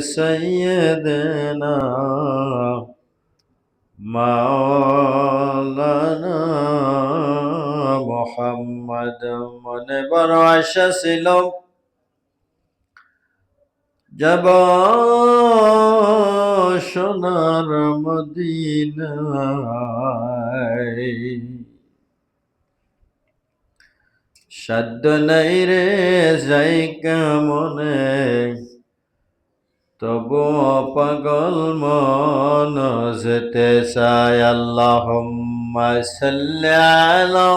لسيدنا مولانا محمد মনে বড় আশা ছিল যাব সোনার মদিনায় সাধ্য নাই রে যাই কেমনে তবু পাগল মন যেতে চায় আল্লাহুম্মা সাল্লি আলা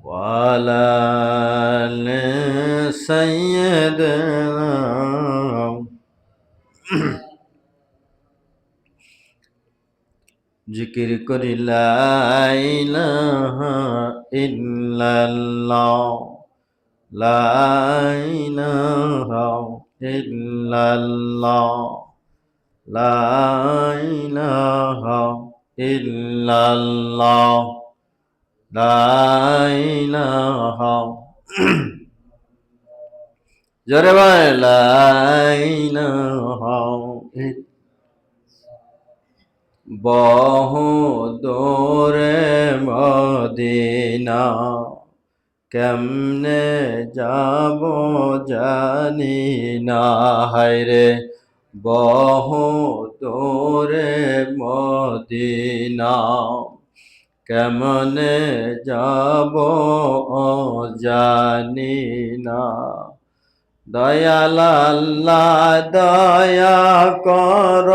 ওয়ালা আলি সাইয়্যিদিনা জিকির করি লা ইলাহা ইল্লাল্লাহ লা ইলাহা ইল্লাল্লাহ লা ইলাহা ইল্লাল্লাহ লা ইলাহা জোরে ভাই লা ইলাহা বহু দূরে মদিনা কেমনে যাব জানি না হায়রে বহু দূরে মদিনা কেমনে যাব জানি না দয়াল আল্লাহ দয়া কর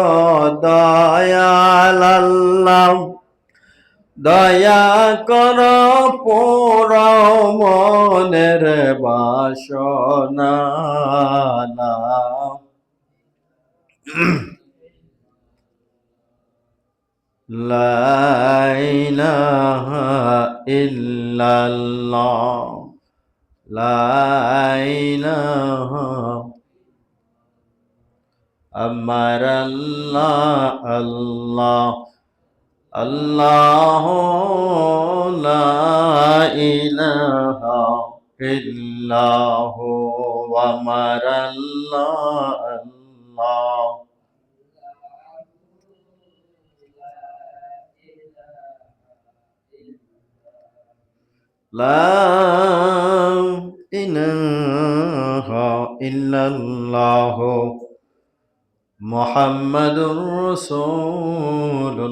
দয়াল আল্লাহ দয়া কর পোড়াও মনের বাসনা লা ইলাহা ইল্লাল্লাহ লা ইলাহা আমার আল্লাহ আল্লাহ আল্লাহ লা ইলাহা ইল্লাহু আমার আল্লাহ আল্লাহ লা ইলাহা ইল্লাল্লাহ মুহাম্মাদুর রাসূলুল্লাহ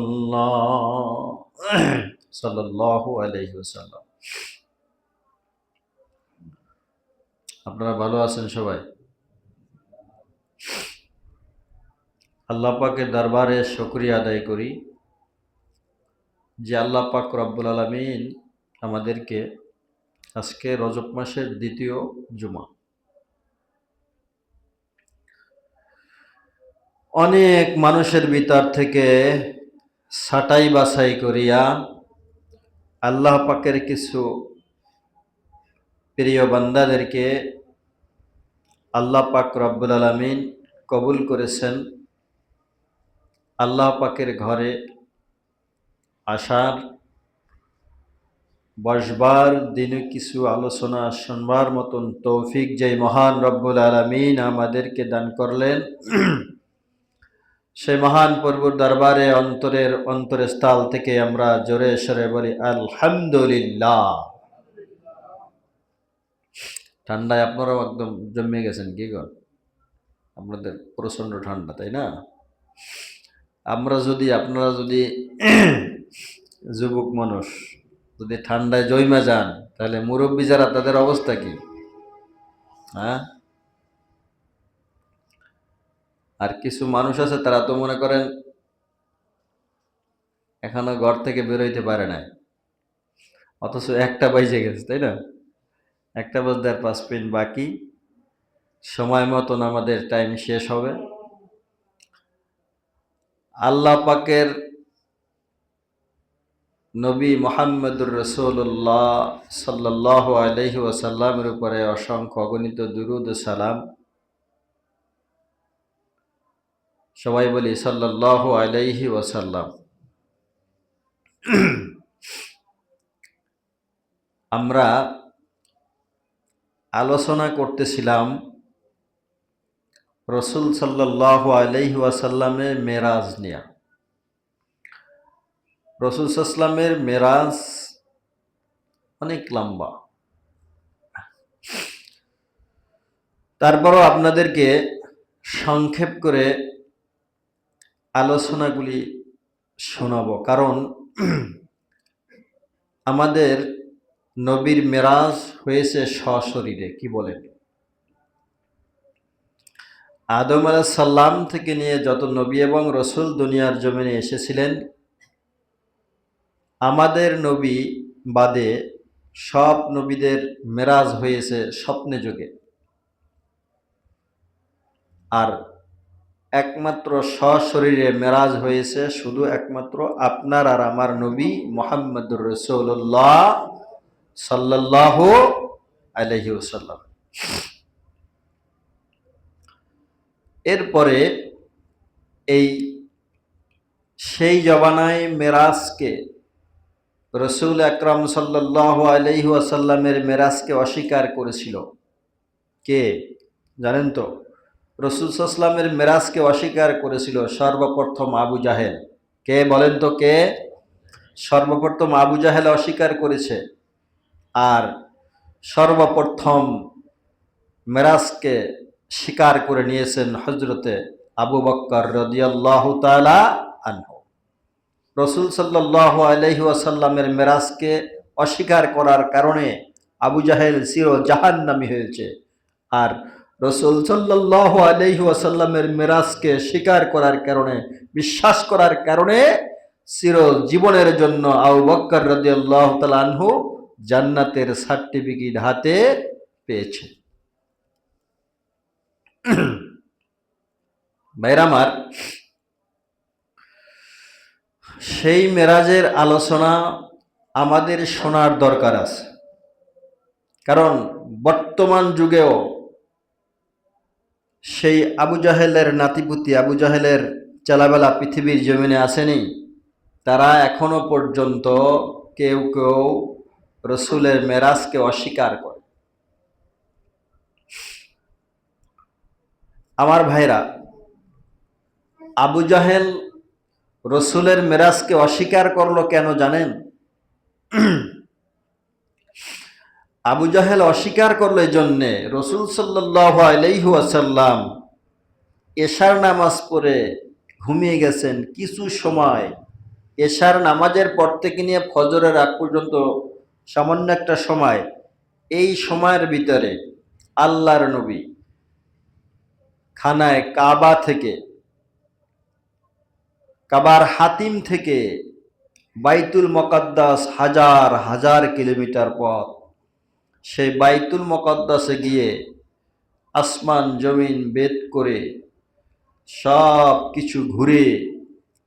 সাল্লাল্লাহু আলাইহি ওয়াসাল্লাম। আপনারা ভালো আছেন সবাই? আল্লাহ পাকের দরবারে শুকরিয়া আদায় করি যে আল্লাহ পাক রব্বুল আলামিন আমাদেরকে আজকে রজব মাসের দ্বিতীয় জুমা অনেক মানুষের ভিতর থেকে ছাঁটাই বাছাই করিয়া আল্লাহ পাকের কিছু প্রিয় বান্দাদেরকে আল্লাহ পাক রব্বুল আলামিন কবুল করেছেন আল্লাহ পাকের ঘরে আসার বসবার দিনে কিছু আলোচনা শুনবার মতন তৌফিক যেই মহান রব্বুল আলামিন আমাদেরকে দান করলেন সেই মহান প্রভুর দরবারে অন্তরের স্থল থেকে আমরা জোরে সরে বলি আলহামদুলিল্লাহ। ঠান্ডায় আপনারাও একদম জমে গেছেন কি কর, আপনাদের প্রচন্ড ঠান্ডা তাই না? আপনারা যদি যুবক মানুষ যদি ঠান্ডায় জৈমা যান তাহলে মুরব্বী যারা তাদের অবস্থা কি? হ্যাঁ, আর কিছু মানুষ আছে তারা তো মনে করেন এখনো ঘর থেকে বেরোইতে পারে না, অথচ একটা বাইজে গেছে তাই না? একটা বাজতে আর 5 মিনিট বাকি, সময় মতন আমাদের টাইম শেষ হবে। আল্লাহ পাকের নবী মুহাম্মদুর রাসূলুল্লাহ সাল্লাল্লাহু আলাইহি ওয়াসাল্লামের উপরে অসংখ্য অগণিত দুরূদ ও সালাম। সবাই বলি সাল্লাল্লাহু আলাইহি ওয়াসাল্লাম। আমরা আলোচনা করতেছিলাম রসুল সাল্লাল্লাহু আলাইহি ওয়াসাল্লামের মেরাজ নিয়ে। রসুল সাল্লামের মেরাজ অনেক লম্বা, তারপরও আপনাদেরকে সংক্ষেপ করে আলোচনাগুলি শোনাবো, কারণ আমাদের নবীর মেরাজ হয়েছে সশরীরে। কি বলেন? আদম আলাইহিস সালাম থেকে নিয়ে যত নবী এবং রসুল দুনিয়ার জমিনে এসেছিলেন, আমাদের নবী বাদে সব নবীদের মেরাজ হয়েছে স্বপ্নে যুগে, আর একমাত্র সশরীরে মেরাজ হয়েছে শুধু একমাত্র আপনার আর আমার নবী মুহাম্মদুর রাসূলুল্লাহ সাল্লাল্লাহু আলাইহি ওয়াসাল্লাম। এরপরে সেই জমানায় মেরাজকে, রসুল আকরাম সাল্লাল্লাহু আলাইহি ওয়াসাল্লামের মেরাজকে অস্বীকার করেছিল কে জানেন তো? রসুল সাল্লামের মেরাজকে অস্বীকার করেছিল সর্বপ্রথম আবু জাহেল। কে বলেন তো কে? সর্বপ্রথম আবু জাহেল অস্বীকার করেছে। আর সর্বপ্রথম মেরাজকে স্বীকার করে নিয়েছেন হযরতে আবু বকর রাদিয়াল্লাহু তাআলা আনহু। রসুল সাল্লাল্লাহু আলাইহি ওয়াসাল্লামের মেরাজকে অস্বীকার করার কারণে আবু জাহেল চির জাহান্নামী হয়েছে, আর রসুল সাল্লাল্লাহু আলাইহি ওয়াসাল্লামের মেরাজকে স্বীকার করার কারণে, বিশ্বাস করার কারণে চির জীবনের জন্য আবু বকর রাদিয়াল্লাহু তাআলা আনহু জান্নাতের সার্টিফিকেট হাতে পেয়েছে। ভাইরা আমার, সেই মেরাজের আলোচনা আমাদের শোনার দরকার আছে, কারণ বর্তমান যুগেও সেই আবু জাহেলের নাতিপুতি, আবু জাহেলের চেলাবেলা পৃথিবীর জমিনে আসেনি। তারা এখনো পর্যন্ত কেউ কেউ রসুলের মেরাজকে অস্বীকার করে। আমার ভাইরা, আবু জাহেল রসুলের মেরাজকে অস্বীকার করলো কেন জানেন? আবু জাহেল অস্বীকার করলো এই জন্যে, রসুল সাল্লাল্লাহু আলাইহি ওয়াসাল্লাম এশার নামাজ পড়ে ঘুমিয়ে গেছেন কিছু সময়। এশার নামাজের পর থেকে নিয়ে ফজরের আগ পর্যন্ত সামান্য একটা সময়, এই সময়ের ভিতরে আল্লাহর নবী খানায় কাবা থেকে, কাবার হাতিম থেকে বাইতুল মুকাদ্দাস হাজার হাজার কিলোমিটার পথ, সেই বাইতুল মুকাদ্দাসে গিয়ে আসমান জমিন বেদ করে সব কিছু ঘুরে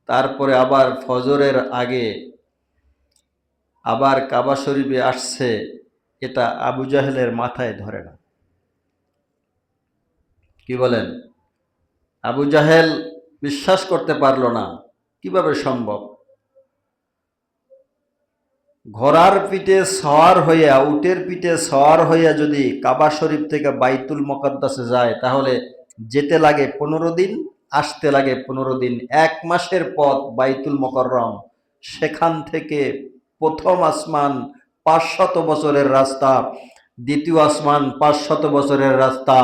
তারপরে আবার ফজরের আগে আবার কাবা শরীফে আসছে, এটা আবু জাহেলের মাথায় ধরে না। কি বলেন? আবু জাহেল বিশ্বাস করতে পারলো না, কিভাবে সম্ভব? ঘোড়ার পিঠে সওয়ার হইয়া, উটের পিঠে সওয়ার হইয়া যদি কাবা শরীফ থেকে বাইতুল মুকাদ্দাসে যায়, তাহলে যেতে লাগে 15 দিন, আসতে লাগে 15 দিন, 1 মাসের পথ বাইতুল মুকাররম। সেখান থেকে প্রথম আসমান 500 বছরের রাস্তা, দ্বিতীয় আসমান 500 বছরের রাস্তা,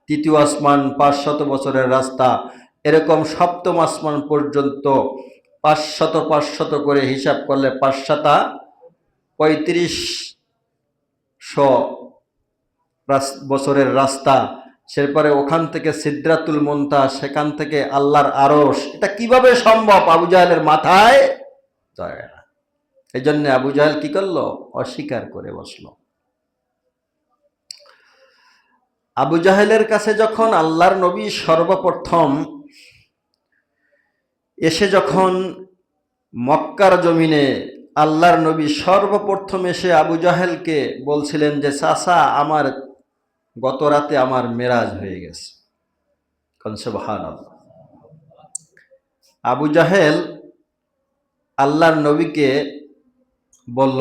তৃতীয় আসমান 500 বছরের রাস্তা, এরকম সপ্তম আসমান পর্যন্ত 500 500 করে হিসাব করলে 3500 বছরের রাস্তা। সেরপরে ওখান থেকে সিদরাতুল মুনতাহা, সেখান থেকে আল্লাহর আরশ। এটা কিভাবে সম্ভব? আবু জাহেলের মাথায় ধরে না। এই জন্য আবু জাহেল কি করলো? অস্বীকার করে বসলো। আবু জাহেলের কাছে যখন আল্লাহর নবী সর্বপ্রথম এসে, যখন মক্কার জমিনে আল্লাহর নবী সর্বপ্রথম এসে আবু জাহেলকে বলছিলেন যে, চাচা, আমার গত রাতে আমার মেরাজ হয়ে গেছে। সুবহানাল্লাহ। আবু জাহেল আল্লাহর নবীকে বলল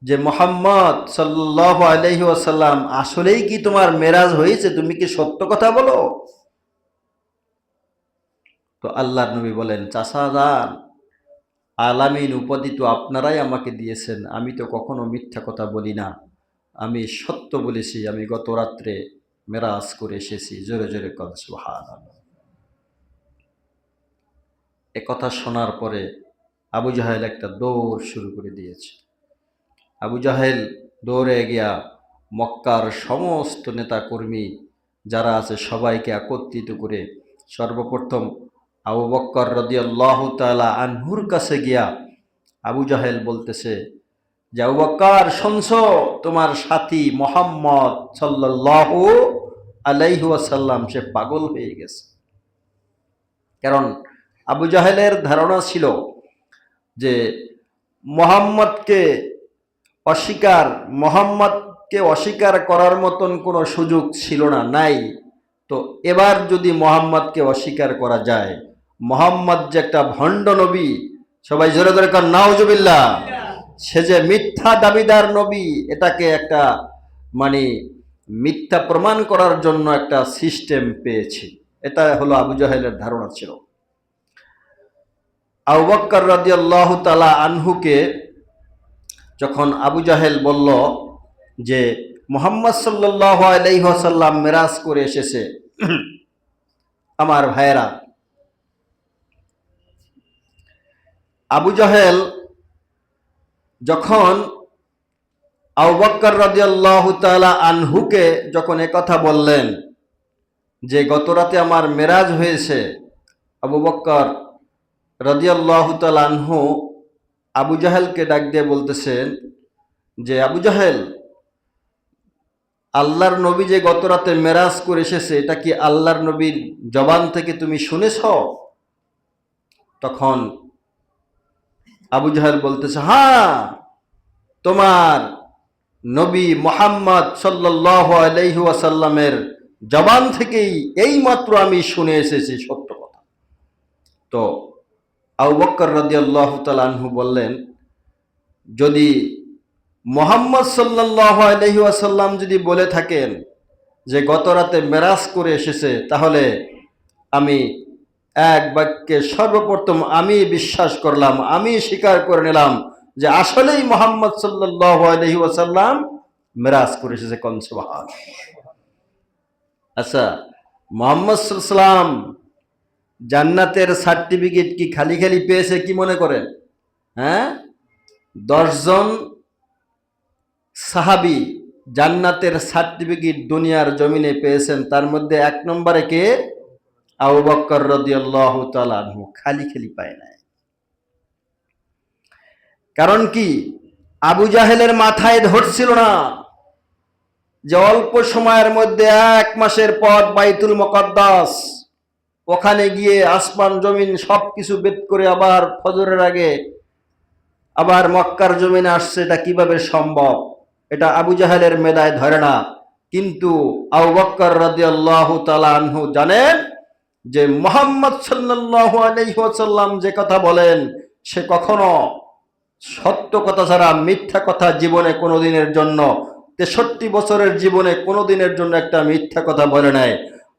যে মোহাম্মদ সাল্লাল্লাহু আলাইহি ওয়াসাল্লাম আসলেই কি তোমার মেরাজ হয়েছে, তুমি কি সত্য কথা বলো? তো আল্লাহর নবী বলেন, চাচা যান, আলামিন উপাধি তো আপনারাই আমাকে দিয়েছেন, আমি তো কখনো মিথ্যা কথা বলি না, আমি সত্য বলেছি, আমি গত রাত্রে মেরাজ করে এসেছি। জোরে জোরে কন সুবহানাল্লাহ। এ কথা শোনার পরে আবু জাহেল একটা দৌড় শুরু করে দিয়েছে। আবু জাহেল দৌড়ে গিয়া মক্কার সমস্ত নেতা কর্মী যারা আছে সবাইকে একত্রিত করে সর্বপ্রথম আবু বক্কর রাদিয়াল্লাহু তাআলা আনহুর কাছে গিয়া আবু জাহেল বলতেছে যে, আবু বক্কর শুনছো, তোমার সাথী মুহাম্মদ সাল্লাল্লাহু আলাইহি ওয়াসাল্লাম সে পাগল হয়ে গেছে। কারণ আবু জাহেলের ধারণা ছিল যে মুহাম্মদকে মোহাম্মদকে অস্বীকার করার মতন কোনো সুযোগ ছিল না, নাই। তো এবার যদি মোহাম্মদকে অস্বীকার করা যায়, মোহাম্মদ যে একটা ভণ্ড নবী, সবাই জোরে জোরে কর নাউজুবিল্লাহ, সে যে মিথ্যা দাবিদার নবী, এটাকে একটা মানে মিথ্যা প্রমাণ করার জন্য একটা সিস্টেম পেয়েছি। এটা হলো আবু জাহেলের ধারণা ছিল। আবু বকর রাদিয়াল্লাহু তাআলা আনহুকে যখন আবু জাহেল বলল যে মুহাম্মদ সাল্লাল্লাহু আলাইহি ওয়াসাল্লাম মেরাজ করে এসেছে, আমার ভাইয়েরা, আবু জাহেল যখন আবু বকর রাদিয়াল্লাহু তাআলা আনহুকে যখন কথা বললেন যে গত রাতে আমার মেরাজ হয়েছে, আবু বকর রাদিয়াল্লাহু তাআলা আনহু আবু জাহেলকে ডাক দিয়ে বলতেছেন যে, আবু জাহেল, আল্লাহর নবী যে গত রাতে মেরাজ করে এসেছে, এটা কি আল্লাহর নবীর জবান থেকে তুমি শুনেছ? তখন আবু জাহেল বলতেছে, হ্যাঁ, তোমার নবী মুহাম্মদ সাল্লাল্লাহু আলাইহি ওয়াসাল্লামের জবান থেকেই এই মাত্র আমি শুনে এসেছি, সত্য কথা। তো আবু বকর রাদিয়াল্লাহু তাআলা আনহু বললেন, যদি মুহাম্মদ সাল্লাল্লাহু আলাইহি ওয়াসাল্লাম যদি বলে থাকেন যে গত রাতে মেরাজ করে এসেছে, তাহলে আমি এক বাক্যে সর্বপ্রথম আমি বিশ্বাস করলাম, আমি স্বীকার করে নিলাম যে আসলেই মুহাম্মদ সাল্লাল্লাহু আলাইহি ওয়াসাল্লাম মেরাজ করে এসেছে। কোন সুবহানাল্লাহ। আচ্ছা, মুহাম্মদ সাল্লাল্লাহু আলাইহি ওয়াসাল্লাম জান্নাতের সার্টিফিকেট কি খালি খালি পেয়েছে কি মনে করেন? হ্যাঁ, 10 জন সাহাবী জান্নাতের সার্টিফিকেট দুনিয়ার জমিনে পেয়েছেন, তার মধ্যে 1 নম্বরে কে? আবু বকর রাদিয়াল্লাহু তাআলা আনহু। খালি খালি পায় নাই। কারণ কি? আবু জাহেলের মাথায় ধরছিল না যে অল্প সময়ের মধ্যে 1 মাসের পথ বাইতুল মুকাদ্দাস, ওখানে গিয়ে আসমান জমিন সবকিছু বেদ করে আবার ফজরের আগে আবার মক্কার জমিনে আসছে, এটা কিভাবে সম্ভব? এটা আবু জাহেলের মেধায় ধরে না। কিন্তু আবু বকর রাদিয়াল্লাহু তাআলা আনহু জানেন যে মুহাম্মদ সাল্লাল্লাহু আলাইহি ওয়াসাল্লাম যে কথা বলেন, সে কখনো সত্য কথা ছাড়া মিথ্যা কথা জীবনে কোনোদিনের জন্য, 63 বছরের জীবনে কোনোদিনের জন্য একটা মিথ্যা কথা বলে নাই।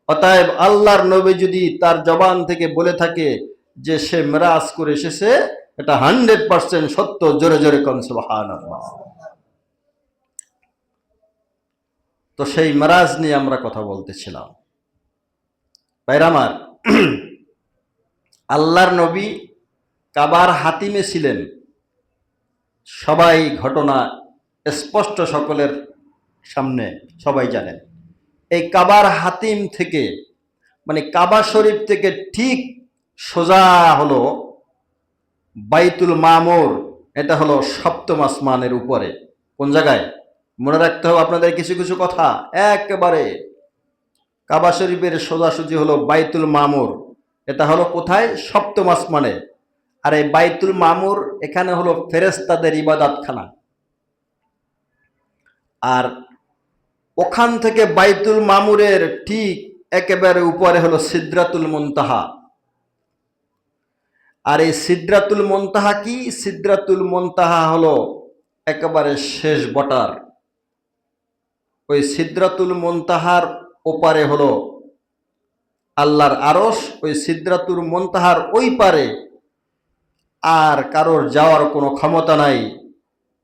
অতএব আল্লাহর নবী যদি তার জবান থেকে বলে থাকে যে সে মেরাজ করে এসেছে, এটা 100% সত্য। জোরে জোরে কোন সুবহানাল্লাহ। তো সেই মেরাজ নিয়ে আমরা কথা বলতেছিলাম। ভাইরা আমার, আল্লাহর নবী কাবার হাতিমে ছিলেন, সবাই ঘটনা স্পষ্ট, সকলের সামনে সবাই জানেন। এই কাবার হাতিম থেকে মানে কাবা শরীফ থেকে ঠিক সোজা হলো বাইতুল মামুর। এটা হলো 7ম আসমানের উপরে। কোন জায়গায়? মনে রাখতে হবে আপনাদের কিছু কিছু কথা। একেবারে কাবা শরীফের সোজাসুজি হলো বাইতুল মামুর। এটা হলো কোথায়? 7ম আসমানে। আর এই বাইতুল মামুর এখানে হলো ফেরেশতাদের ইবাদতখানা। আর ওখান থেকে বাইতুল মামুরের ঠিক একেবারে উপরে হলো সিদরাতুল মুনতাহা। আর এই সিদরাতুল মুনতাহা কি? সিদরাতুল মুনতাহা হলো একেবারে শেষ বটার, ওই সিদরাতুল মুনতাহার ওপারে হলো আল্লাহর আরশ, ওই সিদরাতুল মুনতাহার ওই পারে আর কারোর যাওয়ার কোনো ক্ষমতা নাই।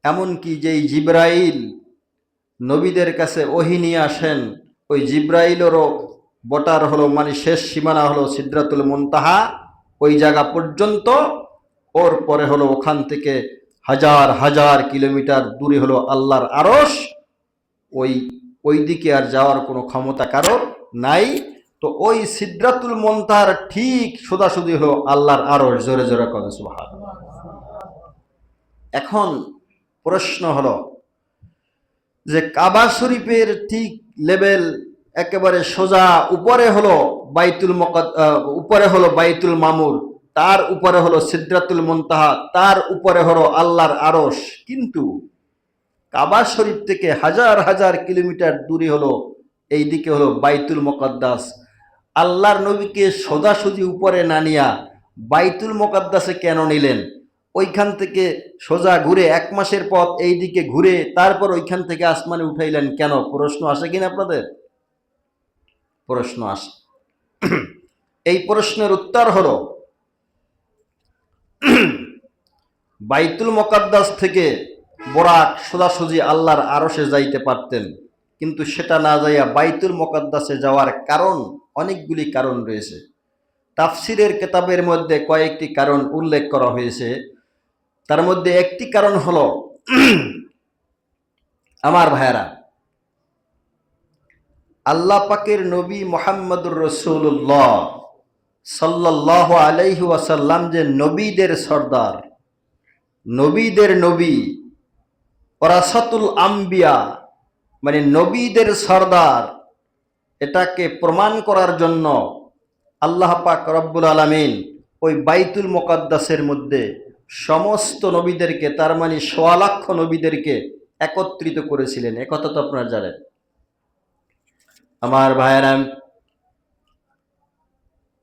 এমনকি যেই জিব্রাইল নবীদের কাছে ওহী নিয়ে আসেন, ওই জিব্রাইলেরও বটার হলো মানে শেষ সীমানা হলো সিদরাতুল মুনতাহা, ওই জায়গা পর্যন্ত। ওর পরে হলো ওখান থেকে হাজার হাজার কিলোমিটার দূরে হলো আল্লাহর আরশ। ওই ওই দিকে আর যাওয়ার কোনো ক্ষমতা কারোর নাই। তো ওই সিদরাতুল মুনতাহার ঠিক সোজাসুজি হলো আল্লাহর আরশ। জোরে জোরে করেন সুবহানাল্লাহ। এখন প্রশ্ন হলো যে কাবা শরীফের ঠিক লেভেল একেবারে সোজা উপরে হলো উপরে হলো বাইতুল মামুর, তার উপরে হলো সিদরাতুল মুনতাহা, তার উপরে হলো আল্লাহর আরশ। কিন্তু কাবা শরীফ থেকে হাজার হাজার কিলোমিটার দূরে হলো এইদিকে হলো বাইতুল মুকাদ্দাস। আল্লাহর নবীকে সোজাসুজি উপরে না নিয়া বাইতুল মুকাদ্দাসে কেন নিলেন? ওইখান থেকে সোজা ঘুরে 1 মাসের পথ এইদিকে ঘুরে তারপর ওইখান থেকে আসমানে উঠাইলেন কেন? প্রশ্ন আসে কিনা আপনাদের? প্রশ্ন আসে। এই প্রশ্নের উত্তর হলো বাইতুল মুকাদ্দাস থেকে বোরাক সোজাসুজি আল্লাহর আরশে যাইতে পারতেন, কিন্তু সেটা না যাইয়া বাইতুল মুকাদ্দাসে যাওয়ার কারণ, অনেকগুলি কারণ রয়েছে। তাফসিরের কিতাবের মধ্যে কয়েকটি কারণ উল্লেখ করা হয়েছে। তার মধ্যে একটি কারণ হলো, আমার ভাইয়েরা, আল্লাহ পাকের নবী মুহাম্মদুর রাসূলুল্লাহ সাল্লাল্লাহু আলাইহি ওয়াসাল্লাম যে নবীদের সর্দার, নবীদের নবী, ওরাসাতুল আম্বিয়া, মানে নবীদের সর্দার, এটাকে প্রমাণ করার জন্য আল্লাহ পাক রব্বুল আলামিন ওই বাইতুল মুকাদ্দাসের মধ্যে সমস্ত নবীদেরকে, তার মানে 1.25 লক্ষ নবীদেরকে একত্রিত করেছিলেন। একথা তো আপনারা জানেন। আমার ভাইয়েরা,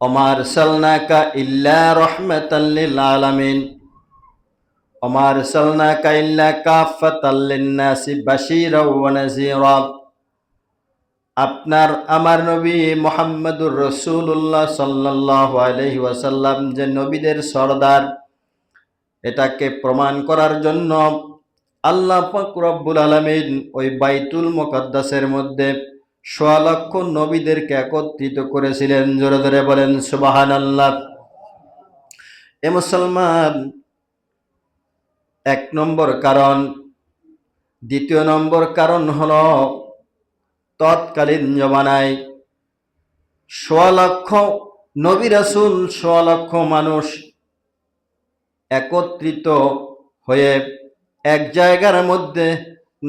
ওমা আরসালনাকা ইল্লা রাহমাতাল লিল আলামিন, ওমা আরসালনাকা ইল্লা কাফাতাল লিন-নাসি বাশীরাও ওয়া নাযীরা। আপনার আমার নবী মুহাম্মদুর রাসূলুল্লাহ সাল্লাল্লাহু আলাইহি ওয়াসাল্লাম যে নবীদের সর্দার, এটাকে প্রমাণ করার জন্য আল্লাহ পাক রব্বুল আলামিন ওই বাইতুল মুকাদ্দাসের মধ্যে 1.25 লক্ষ নবীদেরকে একত্রিত করেছিলেন। জোরে জোরে বলেন সুবহানাল্লাহ। এ মুসলমান, 1 নম্বর কারণ। দ্বিতীয় নম্বর কারণ হলো, তৎকালীন জমানায় 1.25 লক্ষ নবী রাসূল, 1.25 লক্ষ মানুষ একত্রিত হয়ে এক জায়গার মধ্যে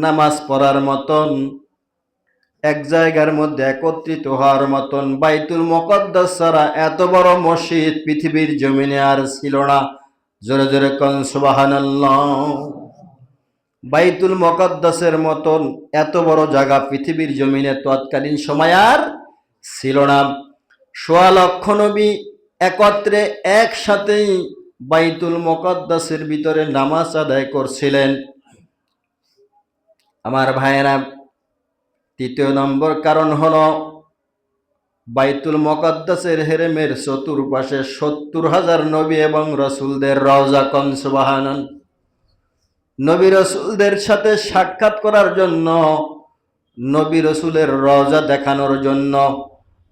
নামাজ পড়ার মতন, এক জায়গার মধ্যে একত্রিত হওয়ার মতন বাইতুল মুকাদ্দাস ছাড়া এত বড় মসজিদ পৃথিবীর জমিনে আর ছিল না। জোরে জোরে কোন সুবহানাল্লাহ। বাইতুল মুকাদ্দাসের মতন এত বড় জায়গা পৃথিবীর জমিনে তৎকালীন সময় আর ছিল না। 1.25 লক্ষ নবী একত্রে একসাথেই বাইতুল মুকাদ্দাসের ভিতরে নামাজ আদায় করছিলেন। আমার ভাইয়েরা, তৃতীয় নম্বর কারণ হলো, বাইতুল মুকাদ্দাসের হেরেমের চতুর্পাশে 70,000 নবী এবং রাসূলদের রওজা। কোন সুবহানাল্লাহ। নবী রাসূলদের সাথে সাক্ষাৎ করার জন্য, নবী রাসূলের রওজা দেখানোর জন্য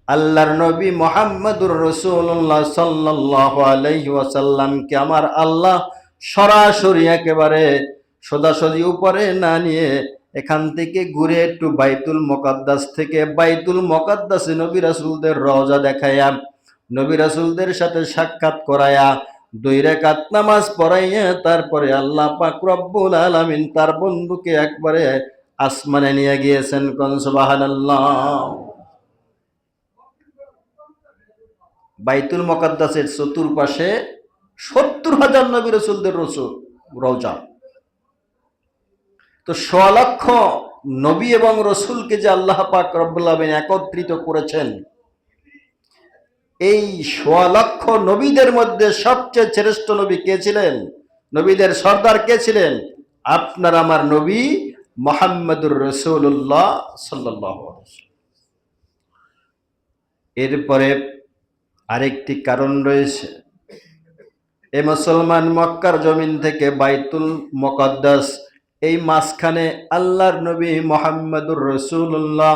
আল্লাহর নবী মুহাম্মদুর রাসূলুল্লাহ সাল্লাল্লাহু আলাইহি ওয়াসাল্লামকে আমার আল্লাহ সরাসরি একেবারে সোজাসুজি উপরে না নিয়ে এখান থেকে ঘুরে একটু বাইতুল মুকাদ্দাস থেকে বাইতুল মুকাদ্দাসে নবী রাসূলদের রওজা দেখায়া, নবী রাসূলদের সাথে সাক্ষাৎ করায়া, 2 রাকাত নামাজ পড়াইয়া তারপরে আল্লাহ পাক রব্বুল আলামিন তার বন্ধুকে একবারে আসমানে নিয়ে গিয়েছেন। কোন সুবহানাল্লাহ। বাইতুল মুকাদ্দাসের চতুর্পাশে 70,000 নবী রাসূলদের রওজা। তো 1.25 লক্ষ নবী এবং রসুলকে যে আল্লাহ পাক রব্বুল আলামিন একত্রিত করেছেন, এই 1.25 লক্ষ নবীদের মধ্যে সবচেয়ে শ্রেষ্ঠ নবী কে ছিলেন? নবীদের সর্দার কে ছিলেন? আপনার আমার নবী মুহাম্মদুর রাসূলুল্লাহ সাল্লাল্লাহু আলাইহি ওয়াসাল্লাম। এরপরে আরেকটি কারণ রয়েছে, এ মুসলমান মক্কার জমিন থেকে বাইতুল মুকদ্দাস, এই মাঝখানে আল্লাহর নবী মুহাম্মদুর রাসূলুল্লাহ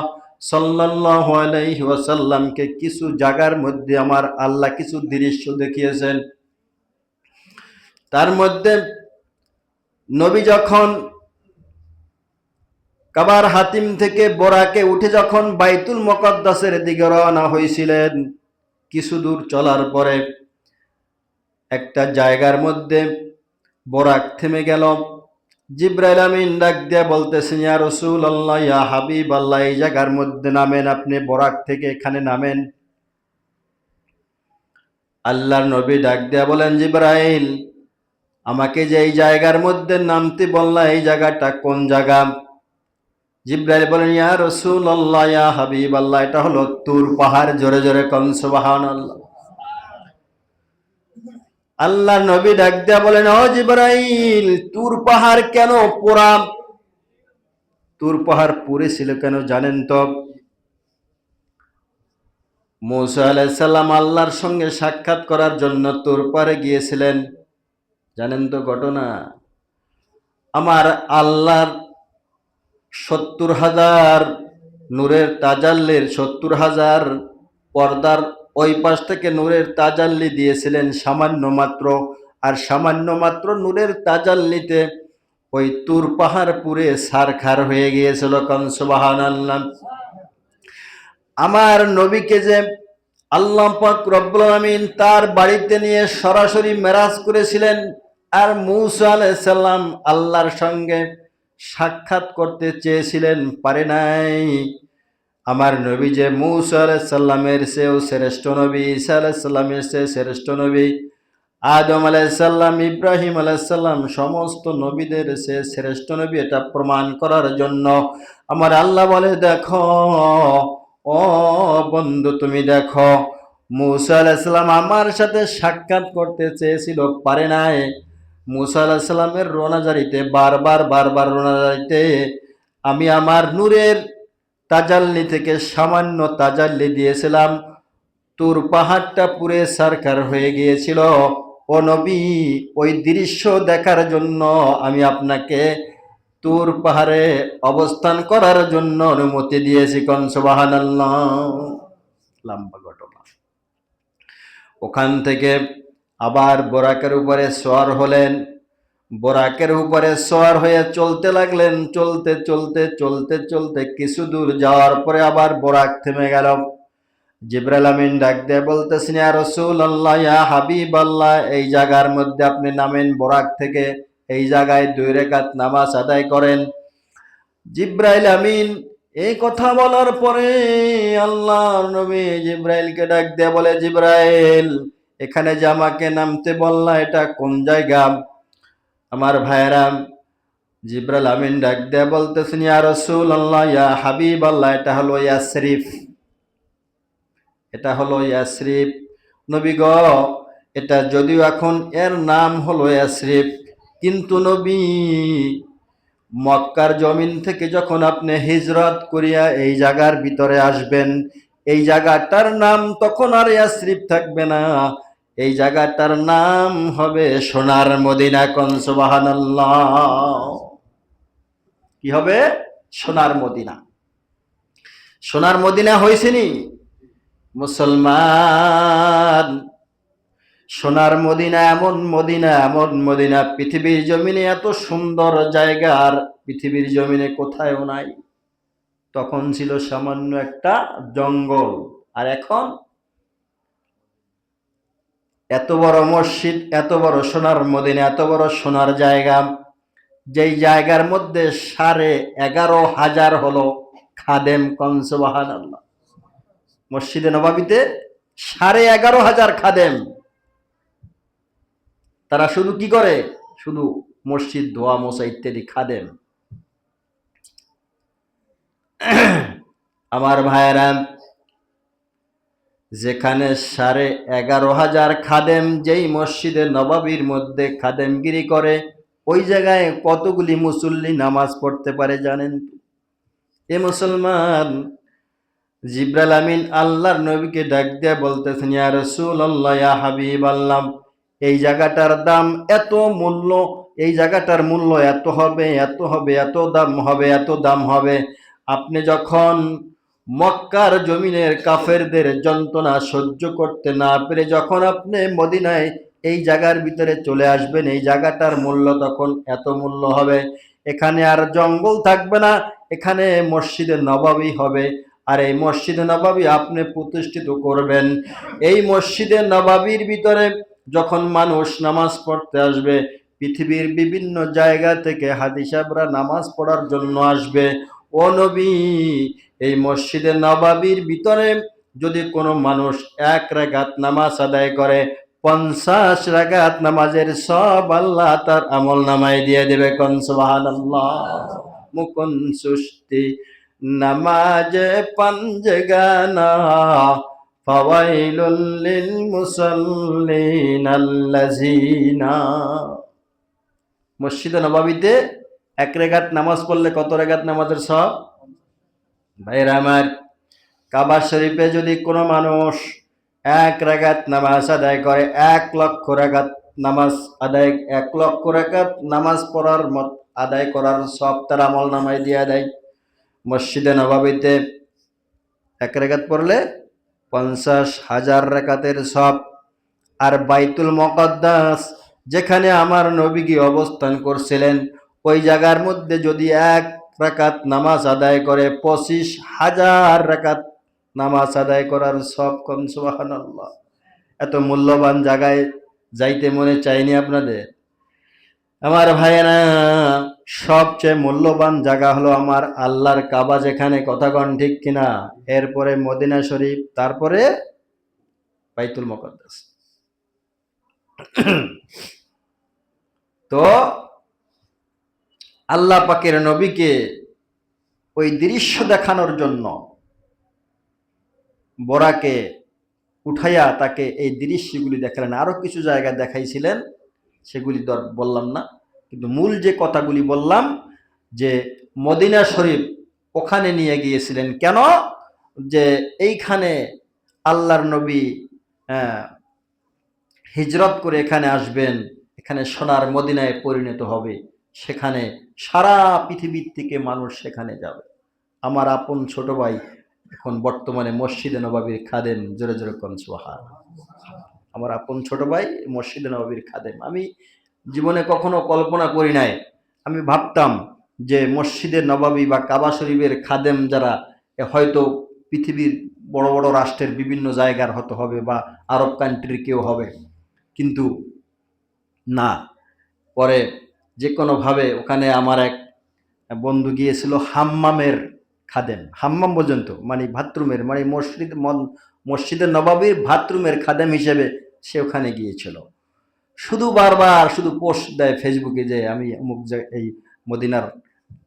সাল্লাল্লাহু আলাইহি ওয়াসাল্লামকে কিছু জায়গার মধ্যে আমার আল্লাহ কিছু দৃশ্য দেখিয়েছেন। তার মধ্যে নবী যখন কাবার হাতিম থেকে বোরাকে উঠে যখন বাইতুল মুকদ্দাসের দিকে রওনা হয়েছিলেন, কিছু দূর চলার পরে একটা জায়গার মধ্যে বোরাক থেমে গেল। জিবরাইল আমিন ডাক দিয়ে বলতেছেন, ইয়া রাসূলুল্লাহ, ইয়া হাবিবাল্লাহ, এই জায়গার মধ্যে নামেন, আপনি বোরাক থেকে এখানে নামেন। আল্লাহর নবী ডাক দিয়া বলেন, জিবরাইল, আমাকে যে এই জায়গার মধ্যে নামতে বললা, এই জায়গাটা কোন জায়গা? জিবরাইল বলেন, ইয়া রাসূলুল্লাহ, ইয়া হাবিবাল্লাহ, এটা হলো তুর পাহাড়। জোরে জোরে কোন সুবহানাল্লাহ। আল্লাহর নবী ডাক দিয়া বলেন, ও জিবরাইল, তুর পাহাড় কেন পোড়া? তুর পাহাড় পুড়েছিল কেন জানেন তো? মূসা আলাইহিস সালাম আল্লাহর সঙ্গে সাক্ষাৎ করার জন্য তুর পাহাড়ে গিয়েছিলেন, জানেন তো ঘটনা? আমার আল্লাহর 70,000 নূরের তাজাল্লির 70,000 পর্দার ওই পাশ থেকে নূরের তাজাল্লি দিয়েছিলেন সামান্য মাত্র, আর সামান্য মাত্র নূরের তাজাল্লিতে ওই তুর পাহাড় পুরে ছারখার হয়ে গিয়েছিল। কান সুবহানাল্লাহ। আমার নবীকে যে আল্লাহ পাক রব্বুল আমিন তার বাড়িতে নিয়ে সরাসরি মেরাজ করেছিলেন, আর মূসা আলাইহিস সালাম আল্লাহর সঙ্গে সাক্ষাৎ করতে চেয়েছিলেন, পারে নাই। আমার নবী যে মূসা আলাইহিস সালামের চেয়েও শ্রেষ্ঠ নবী, ঈসা আলাইহিস সালামের চেয়ে শ্রেষ্ঠ নবী, আদম আলাইহিস সালাম, ইব্রাহিম আলাইহিস সালাম, সমস্ত নবীদের চেয়ে শ্রেষ্ঠ নবী, এটা প্রমাণ করার জন্য আমার আল্লাহ বলে, দেখো ও বন্ধু, তুমি দেখো, মূসা আলাইহিস সালাম আমার সাথে সাক্ষাৎ করতে চেয়েছিল, পারে নাই। মূসা আলাইহিস সালামের রোনাজারিতে বারবার রোনাজারিতে আমি আমার নূরের তাজাল্লি থেকে সামান্য তাজাল্লি দিয়েছিলাম, তুর পাহাড়টা পুরে সারকার হয়ে গিয়েছিল। ও নবী, ওই দৃশ্য দেখার জন্য আমি আপনাকে তুর পাহাড়ে অবস্থান করার জন্য অনুমতি দিয়েছি। কোন সুবহানাল্লাহ। লম্বা ঘটনা। ওখান থেকে আবার বোরাকের উপরে সওয়ার হলেন, বোরাকের উপরে সওয়ার হয়ে চলতে লাগলেন, চলতে চলতে চলতে চলতে কিছু দূর যাওয়ার পরে আবার বোরাক থেমে গেল। জিবরাইল আমিন ডাক দিয়ে বলতেছেন, ইয়া রাসূলুল্লাহ, ইয়া হাবিবাল্লাহ, এই জায়গার মধ্যে আপনি নামেন বোরাক থেকে, এই জায়গায় 2 রাকাত নামাজ আদায় করেন। জিবরাইল আমিন এই কথা বলার পরে আল্লাহর নবী জিবরাইলকে ডাক দিয়ে বলে, জিবরাইল, এখানে যে আমাকে নামতে বললা, এটা কোন জায়গা? আমার ভাইয়েরা, জিবরাইল আমিন ডাক দিয়ে বলতেছেন, ইয়া রাসূলুল্লাহ, ইয়া হাবিবাল্লাহ, এটা হলো ইয়াসরিফ, এটা হলো ইয়াসরিফ। নবী গো, এটা যদিও এখন এর নাম হলো ইয়াসরিফ, কিন্তু নবী, মক্কার জমিন থেকে যখন আপনি হিজরত করিয়া এই জায়গার ভিতরে আসবেন, এই জায়গাটার নাম তখন আর ইয়াসরিফ থাকবে না, এই জায়গাটার নাম হবে সোনার মদিনা। কোন সুবহানাল্লাহ। কি হবে? সোনার মদিনা। সোনার মদিনা হয়েছেনি মুসলমান। সোনার মদিনা, এমন মদিনা, এমন মদিনা, পৃথিবীর জমিনে এত সুন্দর জায়গা আর পৃথিবীর জমিনে কোথায়ও নাই। তখন ছিল সামান্য একটা জঙ্গল, আর এখন এত বড় মসজিদ, এত বড় সোনার মদিনা, এত বড় সোনার জায়গা, যেই জায়গার মধ্যে 11,500 হলো খাদেম। কোন সুবহানাল্লাহ। মসজিদে নববীতে 11,500 খাদেম। তারা শুধু কি করে? শুধু মসজিদ ধোয়া মোছা ইত্যাদি খাদেম। আমার ভাইয়েরা, যেখানে 11,500 খাদেম যেই মসজিদে নববীর মধ্যে খাদেমগিরি করে, ওই জায়গায় কতগুলি মুসল্লি নামাজ পড়তে পারে জানেন? এ মুসলমান, জিব্রাইল আমিন আল্লাহর নবীকে ডাক দিয়ে বলতেছেন, ইয়া রাসূলুল্লাহ, ইয়া হাবিবাল্লাহ, এই জায়গাটার দাম এত মূল্য, এই জায়গাটার মূল্য এত হবে, এত হবে, এত দাম হবে, এত দাম হবে। আপনি যখন মক্কার জমিনের কাফেরদের যন্ত্রণা সহ্য করতে না পেরে যখন আপনি মদিনায় এই জায়গার ভিতরে চলে আসবেন, এই জায়গাটার মূল্য তখন এত মূল্য হবে। এখানে আর জঙ্গল থাকবে না, এখানে মসজিদে নববী হবে। আর এই মসজিদে নববী আপনি প্রতিষ্ঠিত করবেন। এই মসজিদে নববীর ভিতরে যখন মানুষ নামাজ পড়তে আসবে, পৃথিবীর বিভিন্ন জায়গা থেকে হাজী সাহেবরা নামাজ পড়ার জন্য আসবে। ও নবী, এই মসজিদে নববীর ভিতরে যদি কোনো মানুষ 1 রাকাত নামাজ আদায় করে, 50 রাকাত নামাজের সব আল্লাহ তার আমল নামায় দিয়ে দেবে। কোন সুবহানাল্লাহ। মুকুন সুষ্টি নামাজে পাঞ্জগানা, ফাওয়াইলুল লিল মুসাল্লিন আল্লাযিনা। মসজিদে নববীতে 1 রাকাত নামাজ পড়লে কত রাকাত নামাজের সব? ভাইরা আমার, কাবা শরীফে যদি কোনো মানুষ 1 রাকাত নামাজ আদায় করে, 1 লক্ষ রাকাত নামাজ আদায়, 1 লক্ষ রাকাত নামাজ পড়ার মত আদায় করার সব তার আমল নামায় দিয়ে দেয়। মসজিদে নববীতে 1 রাকাত পড়লে 50,000 রাকাতের সব। আর বাইতুল মুকাদ্দাস, যেখানে আমার নবীজি অবস্থান করছিলেন, ওই জায়গার মধ্যে যদি 1 রাকাত নামাজ আদায় করে, 25,000 রাকাত নামাজ আদায় করার সব। কোন সুবহানাল্লাহ। এত মূল্যবান জায়গায় যাইতে মনে চাইনি আপনাদের? আমার ভাইয়েরা, সবচেয়ে মূল্যবান জায়গা হলো আমার আল্লাহর কাবা, যেখানে, কথা কন ঠিক কিনা? এরপরে মদিনা শরীফ, তারপরে বাইতুল মুকাদ্দাস। তো আল্লাহ পাকের নবীকে ওই দৃশ্য দেখানোর জন্য বোরাকে উঠাইয়া তাকে এই দৃশ্যগুলি দেখালেন। আরো কিছু জায়গা দেখাইছিলেন, সেগুলি বললাম না, কিন্তু মূল যে কথাগুলি বললাম, যে মদিনা শরীফ ওখানে নিয়ে গিয়েছিলেন কেন? যে এইখানে আল্লাহর নবী হিজরত করে এখানে আসবেন, এখানে সোনার মদিনায় পরিণত হবে, সেখানে সারা পৃথিবীর থেকে মানুষ সেখানে যাবে। আমার আপন ছোট ভাই এখন বর্তমানে মসজিদে নববীর খাদেম। জোরে জোরে কোন সুবহানাল্লাহ। আমার আপন ছোট ভাই মসজিদে নববীর খাদেম। আমি জীবনে কখনো কল্পনা করি নাই, আমি ভাবতাম যে মসজিদে নববী বা কাবা শরীফের খাদেম যারা, হয়তো পৃথিবীর বড় বড় রাষ্ট্রের বিভিন্ন জায়গার হতে হবে বা আরব কান্ট্রির কেউ হবে, কিন্তু না। পরে যে কোনোভাবে ওখানে আমার এক বন্ধু গিয়েছিল হাম্মামের খাদেম। হাম্মাম পর্যন্ত মানে বাথরুমের, মানে মসজিদে নববীর বাথরুমের খাদেম হিসেবে সে ওখানে গিয়েছিল। শুধু বারবার শুধু পোস্ট দেয় ফেসবুকে যে আমি অমুক এই মদিনার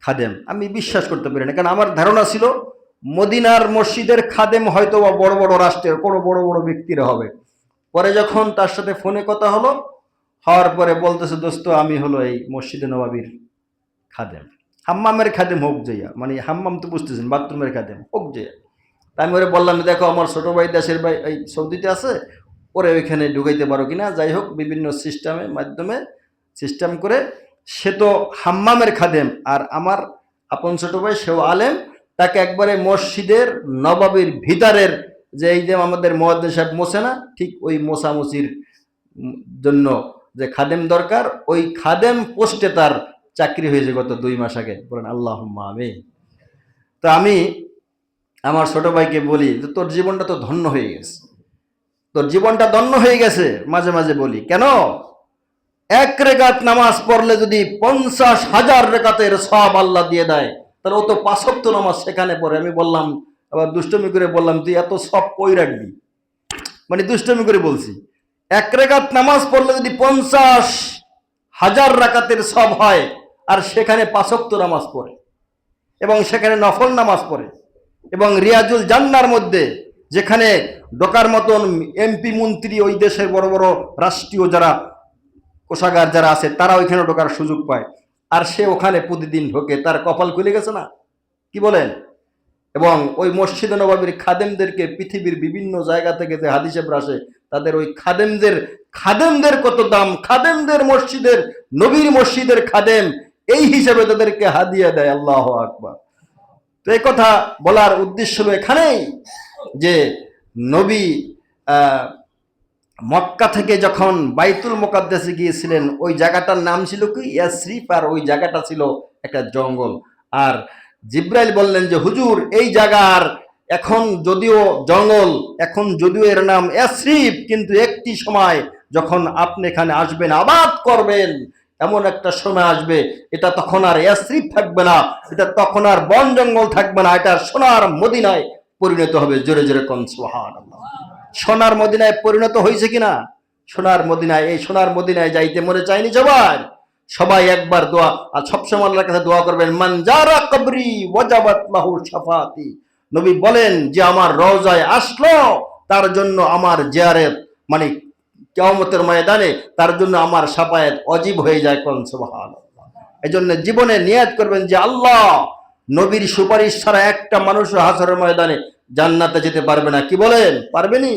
খাদেম। আমি বিশ্বাস করতে পারি না, কারণ আমার ধারণা ছিল মদিনার মসজিদের খাদেম হয়তো বা বড় বড় রাষ্ট্রের কোনো বড় বড় ব্যক্তিরা হবে। পরে যখন তার সাথে ফোনে কথা হলো, হওয়ার পরে বলতেছে, দোস্ত আমি হলো এই মসজিদে নববীর খাদেম। হাম্মামের খাদেম হোক যাইয়া, মানে হাম্মাম তো বুঝতেছেন, বাথরুমের খাদেম হোক যাইয়া। আমি ওরে বললাম, দেখো আমার ছোট ভাই দেশের ভাই এই সৌদিতে আছে, ওরে ওইখানে ঢুকাইতে পারো কিনা। যাই হোক, বিভিন্ন সিস্টেমের মাধ্যমে সিস্টেম করে সে তো হাম্মামের খাদেম, আর আমার আপন ছোট ভাই সেও আলেম, তাকে একবারে মসজিদের নববীর ভিতরের, যে এই যে আমাদের মুয়াজ্জিন সাহেব মোছে না, ঠিক ওই মোছামুছির জন্য যে খাদেম দরকার, ওই খাদেম পোস্টে তার চাকরি হয়েছে গত 2 মাস আগে। বলেন আল্লাহুম্মা আমিন। তো আমি আমার ছোট ভাইকে বলি যে তোর জীবনটা তো ধন্য হয়ে গেছে, তোর জীবনটা ধন্য হয়ে গেছে। মাঝে মাঝে বলি, কেন? 1 রাকাত নামাজ পড়লে যদি 50,000 রাকাতের সওয়াব আল্লাহ দিয়ে দেয়, তাহলে ও তো 5 ওয়াক্ত নামাজ সেখানে পড়ে। আমি বললাম, আবার দুষ্টমি করে বললাম, তুই এত সব কই রাখবি? মানে দুষ্টমি করে বলছি, 1 রাকাত নামাজ পড়লে যদি 50,000 রাকাতের সওয়াব হয়, আর সেখানে 5 ওয়াক্ত নামাজ পড়ে এবং সেখানে নফল নামাজ পড়ে, এবং রিয়াজুল জান্নার মধ্যে যেখানে ঢোকার মতন এমপি মন্ত্রী, ওই দেশের বড় বড় রাষ্ট্রীয় যারা কোষাগার যারা আছে তারা ওইখানে ঢোকার সুযোগ পায়, আর সে ওখানে প্রতিদিন ঢোকে, তার কপাল খুলে গেছে না? কি বলেন? এবং ওই মসজিদে নববীর খাদেমদেরকে পৃথিবীর বিভিন্ন জায়গা থেকে যে হাদিসে আসে, তাদের ওই খাদেমদের কত দাম, খাদেমদের মসজিদের, নবীর মসজিদের খাদেম, এই হিসেবে তাদেরকে হাদিয়া দেয়। আল্লাহু আকবার। তো এই কথা বলার উদ্দেশ্য হলো এখানেই যে নবী মক্কা থেকে যখন বাইতুল মুকাদ্দাসে গিয়েছিলেন, ওই জায়গাটার নাম ছিল কি? ইয়াসরিফ। আর ওই জায়গাটা ছিল একটা জঙ্গল। আর জিব্রাইল বললেন যে হুজুর, এই জায়গার এখন যদিও জঙ্গল, এখন যদিও এর নাম ইয়াসরিফ, কিন্তু একটি সময় যখন আপনি এখানে আসবেন, আবাদ করবেন, এমন একটা সময় আসবে, এটা তখন আর ইয়াসরিফ থাকবে না, এটা তখন আর বন জঙ্গল থাকবে না, এটা সোনার মদিনায় পরিণত হবে। জোরে জোরে কোন সুবহানাল্লাহ। সোনার মদিনায় পরিণত হয়েছে কিনা? সোনার মদিনায়, এই সোনার মদিনায় যাইতে মনে চাইনি সবাই? সবাই একবার দোয়া, আর সবসময় আল্লাহর কাছে দোয়া করবেন, মান জারা কবরি ওয়াজাবাত লাহু শাফাতি। নবী বলেন যে আমার রওজায় আসলো, তার জন্য আমার জিয়ারত, মানে কিয়ামতের ময়দানে তার জন্য আমার শাফায়াত ওয়াজিব হয়ে যায়। কোন সুবহানাল্লাহ। এজন্য জীবনে নিয়ত করবেন যে আল্লাহ, নবীর সুপারিশ ছাড়া একটা মানুষ হাসরের ময়দানে জান্নাতে যেতে পারবে না। কি বলেন? পারবেনি?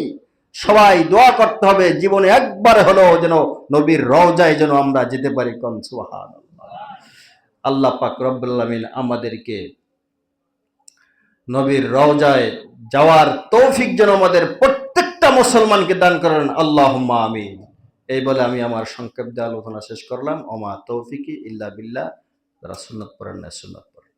সবাই দোয়া করতে হবে জীবনে একবার হলো যেন নবীর রওজায় যেন আমরা যেতে পারি। কোন সুবহানাল্লাহ। আল্লাহ পাক রব্বুল আলামিন আমাদেরকে নবীর রওজায় যাওয়ার তৌফিক যেন আমাদের প্রত্যেকটা মুসলমানকে দান করেন। আল্লাহুম্মা আমিন। এই বলে আমি আমার সংক্ষিপ্ত আলোচনা শেষ করলাম। ওমা তৌফিকি ইল্লা বিল্লাহ। যারা সুন্নাত পড়েন না সুন্নাত পড়েন।